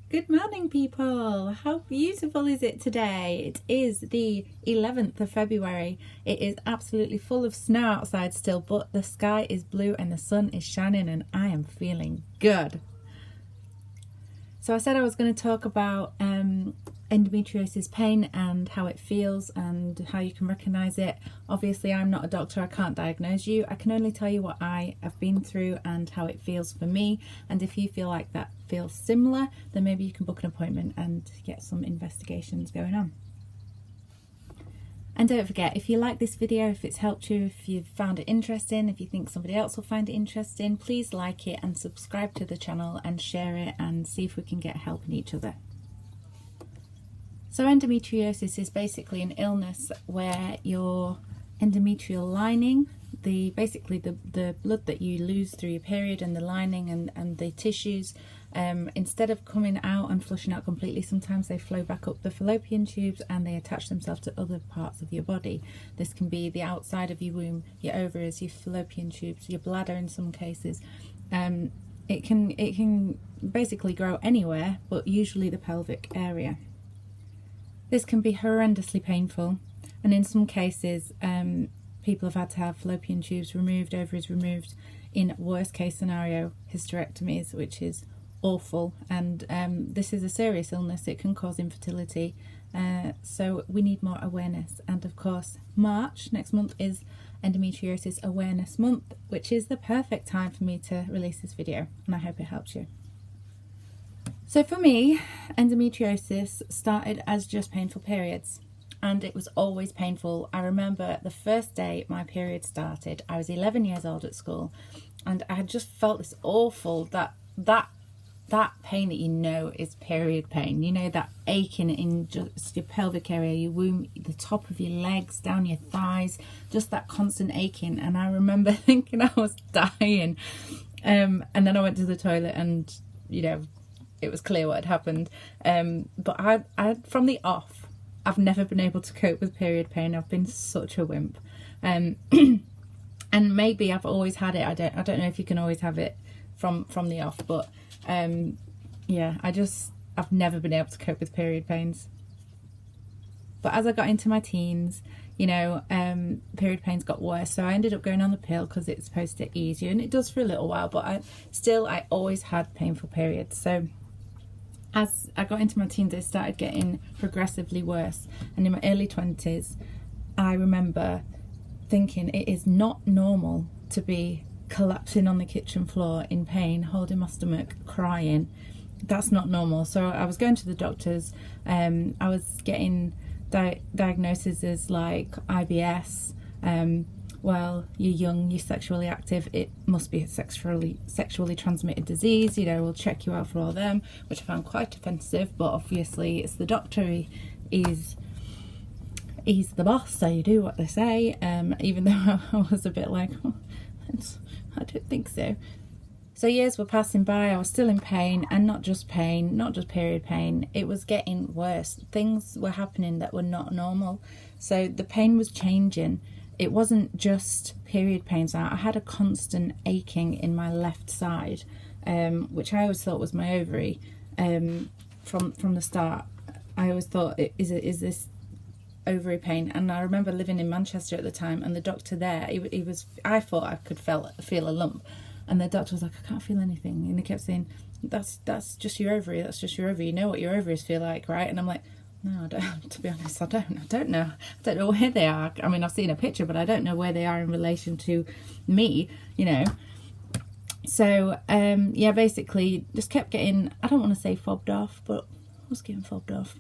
Good morning, people. How beautiful is it today? It is the 11th of February. It is absolutely full of snow outside still, but the sky is blue and the sun is shining and I am feeling good. So I said I was going to talk about endometriosis pain and how it feels and how you can recognize it. Obviously, I'm not a doctor. I can't diagnose you. I can only tell you what I have been through and how it feels for me. And if you feel like that feels similar, then maybe you can book an appointment and get some investigations going on. And don't forget, if you like this video, if it's helped you, if you've found it interesting, if you think somebody else will find it interesting, please like it and subscribe to the channel and share it and see if we can get helping each other. So endometriosis is basically an illness where your endometrial lining, basically the blood that you lose through your period and the lining and the tissues, instead of coming out and flushing out completely, sometimes they flow back up the fallopian tubes and they attach themselves to other parts of your body. This can be the outside of your womb, your ovaries, your fallopian tubes, your bladder in some cases. It can basically grow anywhere, but usually the pelvic area. This can be horrendously painful, and in some cases people have had to have fallopian tubes removed, ovaries removed, in worst case scenario hysterectomies, which is awful. And this is a serious illness. It can cause infertility, so we need more awareness. And of course, March next month is Endometriosis Awareness Month, which is the perfect time for me to release this video, and I hope it helps you. So for me, endometriosis started as just painful periods, and it was always painful. I remember the first day my period started, I was 11 years old at school, and I had just felt this awful, that pain that you know is period pain. You know, that aching in just your pelvic area, your womb, the top of your legs, down your thighs, just that constant aching. And I remember thinking I was dying. And then I went to the toilet and, you know, it was clear what had happened. But I from the off, I've never been able to cope with period pain. I've been such a wimp. And maybe I've always had it. I don't know if you can always have it from the off, but yeah, I've never been able to cope with period pains. But as I got into my teens, you know, period pains got worse, so I ended up going on the pill because it's supposed to ease you, and it does for a little while, but I always had painful periods. So as I got into my teens, it started getting progressively worse, and in my early 20s I remember thinking it is not normal to be collapsing on the kitchen floor in pain, holding my stomach, crying. That's not normal. So I was going to the doctors. I was getting diagnoses as like IBS. Well, you're young, you're sexually active, it must be a sexually transmitted disease, you know, we'll check you out for all them, which I found quite offensive, but obviously it's the doctor, he's the boss, so you do what they say, even though I was a bit like, oh, I don't think so. So years were passing by, I was still in pain, and not just pain, not just period pain, it was getting worse. Things were happening that were not normal. So the pain was changing. It wasn't just period pains. I had a constant aching in my left side, which I always thought was my ovary. From the start, I always thought, is this ovary pain? And I remember living in Manchester at the time, and the doctor there, I thought I could feel a lump, and the doctor was like, I can't feel anything, and he kept saying, that's just your ovary, that's just your ovary, you know what your ovaries feel like, right? And I'm like, no, I don't, to be honest, I don't know where they are. I mean, I've seen a picture, but I don't know where they are in relation to me, you know. So yeah, basically just kept getting, I don't want to say fobbed off, but I was getting fobbed off.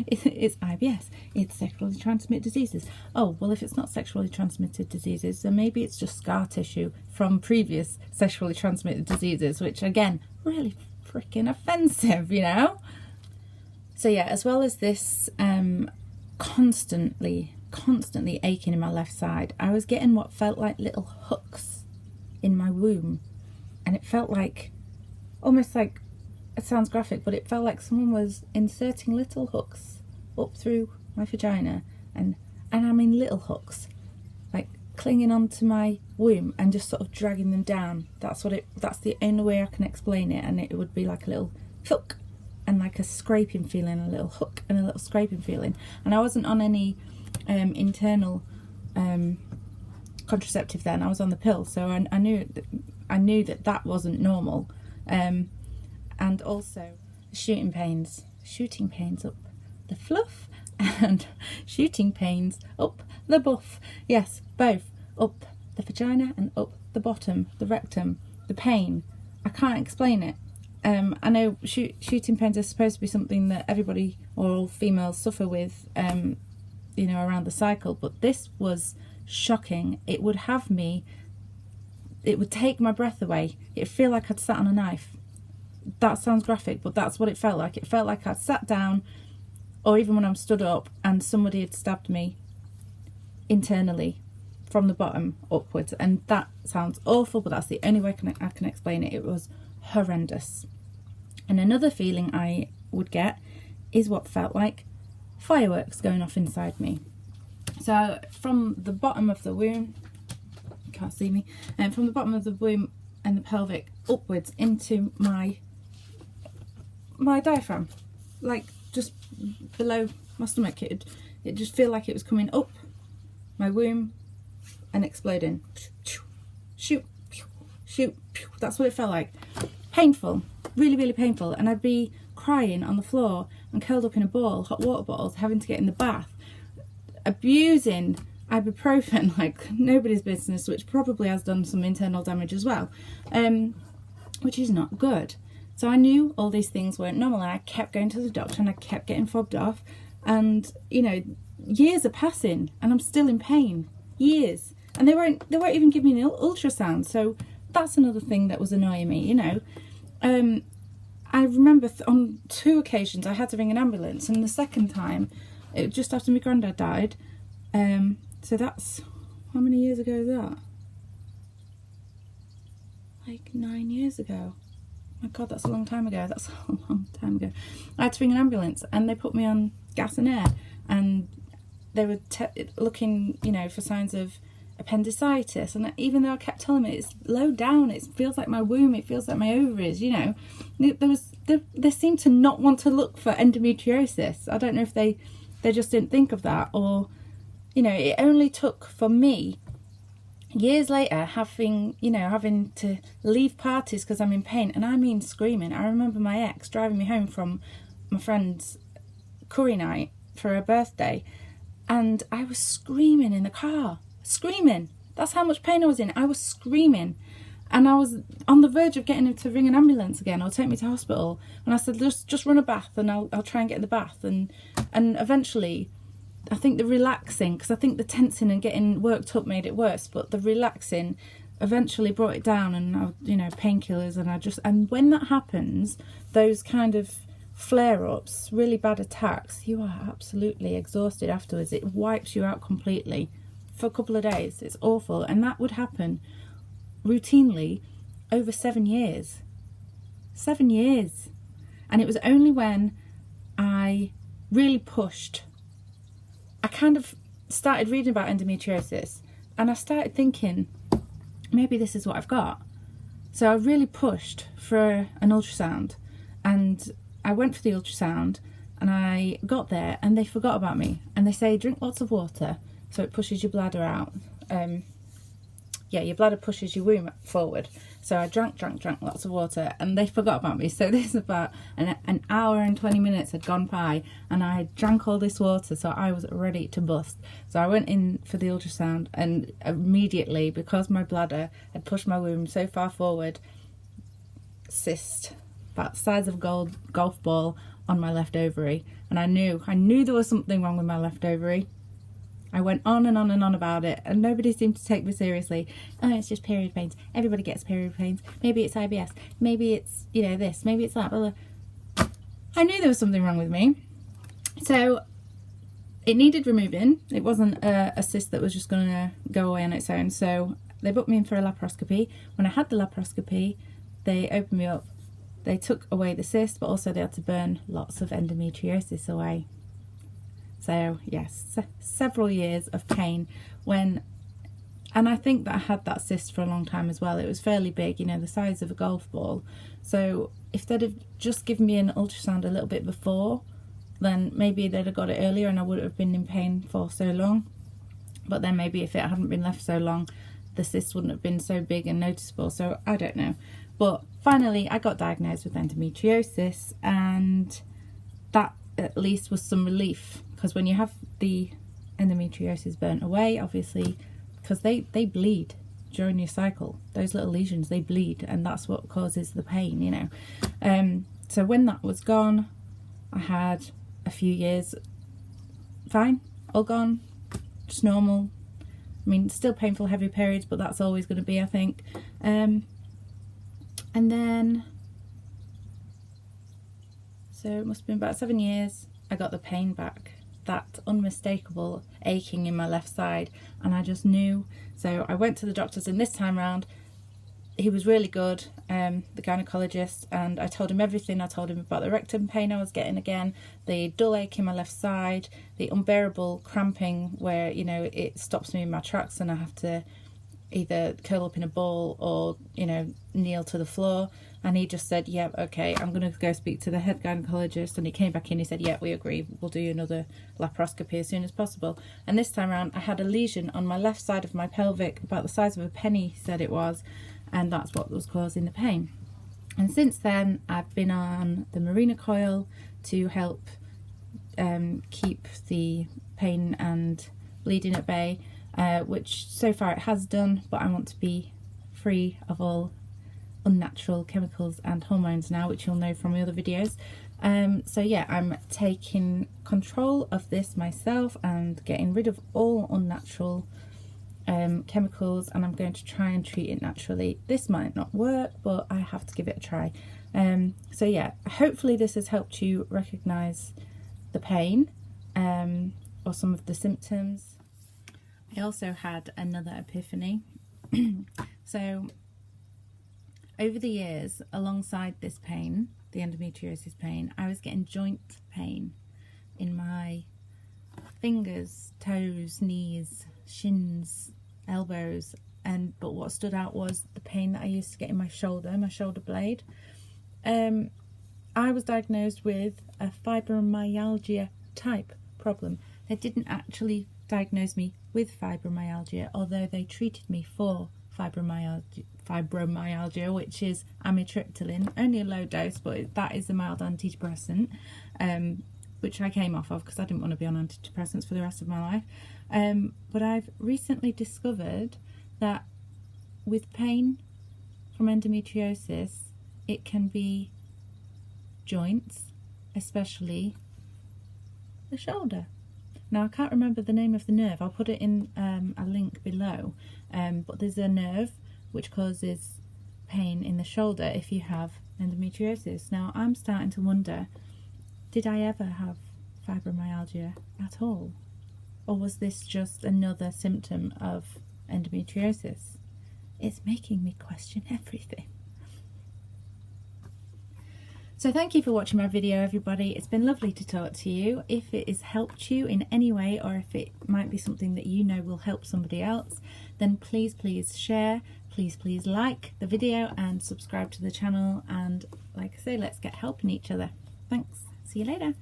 It's IBS, it's sexually transmitted diseases. Oh, well, if it's not sexually transmitted diseases, then maybe it's just scar tissue from previous sexually transmitted diseases, which again, really freaking offensive, you know. So yeah, as well as this constantly aching in my left side, I was getting what felt like little hooks in my womb, and it felt like, almost like, it sounds graphic, but it felt like someone was inserting little hooks up through my vagina, and I mean little hooks, like clinging onto my womb and just sort of dragging them down. That's the only way I can explain it, and it would be like a little hook, and like a scraping feeling, a little hook and a little scraping feeling. And I wasn't on any internal contraceptive then. I was on the pill, so I knew that wasn't normal. And also shooting pains up the fluff and shooting pains up the buff. Yes, both up the vagina and up the bottom, the rectum, the pain. I can't explain it. I know shooting pains are supposed to be something that everybody or all females suffer with, around the cycle, but this was shocking. It would take my breath away. It'd feel like I'd sat on a knife. That sounds graphic, but that's what it felt like. It felt like I'd sat down, or even when I'm stood up, and somebody had stabbed me internally from the bottom upwards. And that sounds awful, but that's the only way I can explain it. It was horrendous. And another feeling I would get is what felt like fireworks going off inside me. So from the bottom of the womb, you can't see me, and from the bottom of the womb and the pelvic upwards into my diaphragm, like just below my stomach, it just feel like it was coming up my womb and exploding. Shoot, shoot. That's what it felt like. Painful, really, really painful. And I'd be crying on the floor and curled up in a ball, hot water bottles, having to get in the bath, abusing ibuprofen like nobody's business, which probably has done some internal damage as well, which is not good. So I knew all these things weren't normal, and I kept going to the doctor and I kept getting fobbed off, and years are passing and I'm still in pain. Years. And they won't even give me an ultrasound. So that's another thing that was annoying me. I remember on 2 occasions I had to ring an ambulance, and the second time it was just after my granddad died. So that's, how many years ago is that? Like 9 years ago. My God, that's a long time ago. That's a long time ago. I had to ring an ambulance, and they put me on gas and air, and they were looking, for signs of appendicitis. And even though I kept telling me it's low down, it feels like my womb, it feels like my ovaries, they seemed to not want to look for endometriosis. I don't know if they just didn't think of that, or it only took for me years later having to leave parties because I'm in pain, and I mean screaming. I remember my ex driving me home from my friend's curry night for her birthday, and I was screaming in the car. Screaming. That's how much pain I was in. I was screaming, and I was on the verge of getting him to ring an ambulance again or take me to hospital. And I said, just run a bath, and I'll try and get in the bath. And eventually, I think the relaxing, because I think the tensing and getting worked up made it worse, but the relaxing eventually brought it down, and painkillers, and when that happens, those kind of flare-ups, really bad attacks, you are absolutely exhausted afterwards. It wipes you out completely for a couple of days. It's awful. And that would happen routinely over 7 years. 7 years. And it was only when I really pushed, I kind of started reading about endometriosis, and I started thinking, maybe this is what I've got. So I really pushed for an ultrasound, and I went for the ultrasound, and I got there, and they forgot about me. And they say, drink lots of water so it pushes your bladder out. Your bladder pushes your womb forward. So I drank lots of water, and they forgot about me. So this is about an hour and 20 minutes had gone by, and I had drank all this water, so I was ready to bust. So I went in for the ultrasound, and immediately, because my bladder had pushed my womb so far forward, cyst about the size of a golf ball on my left ovary. And I knew there was something wrong with my left ovary. I went on and on and on about it, and nobody seemed to take me seriously. Oh, it's just period pains. Everybody gets period pains. Maybe it's IBS. Maybe it's, this. Maybe it's that. Blah, blah. I knew there was something wrong with me. So it needed removing. It wasn't a cyst that was just going to go away on its own. So they booked me in for a laparoscopy. When I had the laparoscopy, they opened me up. They took away the cyst, but also they had to burn lots of endometriosis away. So yes, several years of pain when And I think that I had that cyst for a long time as well. It was fairly big, you know, the size of a golf ball. So if they'd have just given me an ultrasound a little bit before, then maybe they'd have got it earlier and I wouldn't have been in pain for so long. But then maybe if it hadn't been left so long, the cyst wouldn't have been so big and noticeable. So I don't know. But finally I got diagnosed with endometriosis, and that at least was some relief, because when you have the endometriosis burnt away, obviously, because they bleed during your cycle, those little lesions, they bleed, and that's what causes the pain, you know. So when that was gone, I had a few years fine, all gone, just normal. I mean, still painful heavy periods, but that's always going to be, I think. And then, so it must have been about 7 years, I got the pain back, that unmistakable aching in my left side, and I just knew. So I went to the doctors, and this time round he was really good, the gynaecologist, and I told him everything. I told him about the rectum pain I was getting again, the dull ache in my left side, the unbearable cramping where, you know, it stops me in my tracks and I have to either curl up in a ball or, you know, kneel to the floor. And he just said, yeah, okay, I'm going to go speak to the head gynaecologist. And he came back in, he said, yeah, we agree, we'll do another laparoscopy as soon as possible. And this time around I had a lesion on my left side of my pelvic, about the size of a penny, he said it was, and that's what was causing the pain. And since then I've been on the Mirena coil to help keep the pain and bleeding at bay, which so far it has done, but I want to be free of all unnatural chemicals and hormones now, which you'll know from my other videos. So yeah, I'm taking control of this myself and getting rid of all unnatural chemicals, and I'm going to try and treat it naturally. This might not work, but I have to give it a try. So yeah, hopefully this has helped you recognize the pain or some of the symptoms. I also had another epiphany. So over the years, alongside this pain, the endometriosis pain, I was getting joint pain in my fingers, toes, knees, shins, elbows, but what stood out was the pain that I used to get in my shoulder blade. I was diagnosed with a fibromyalgia type problem. They didn't actually diagnose me with fibromyalgia, although they treated me for fibromyalgia, which is amitriptyline, only a low dose, but that is a mild antidepressant, which I came off of because I didn't want to be on antidepressants for the rest of my life. But I've recently discovered that with pain from endometriosis, it can be joints, especially the shoulder. Now I can't remember the name of the nerve, I'll put it in a link below, but there's a nerve which causes pain in the shoulder if you have endometriosis. Now I'm starting to wonder, did I ever have fibromyalgia at all? Or was this just another symptom of endometriosis? It's making me question everything. So thank you for watching my video, everybody. It's been lovely to talk to you. If it has helped you in any way, or if it might be something that you know will help somebody else, then please share, please like the video and subscribe to the channel. And like I say, let's get helping each other. Thanks. See you later.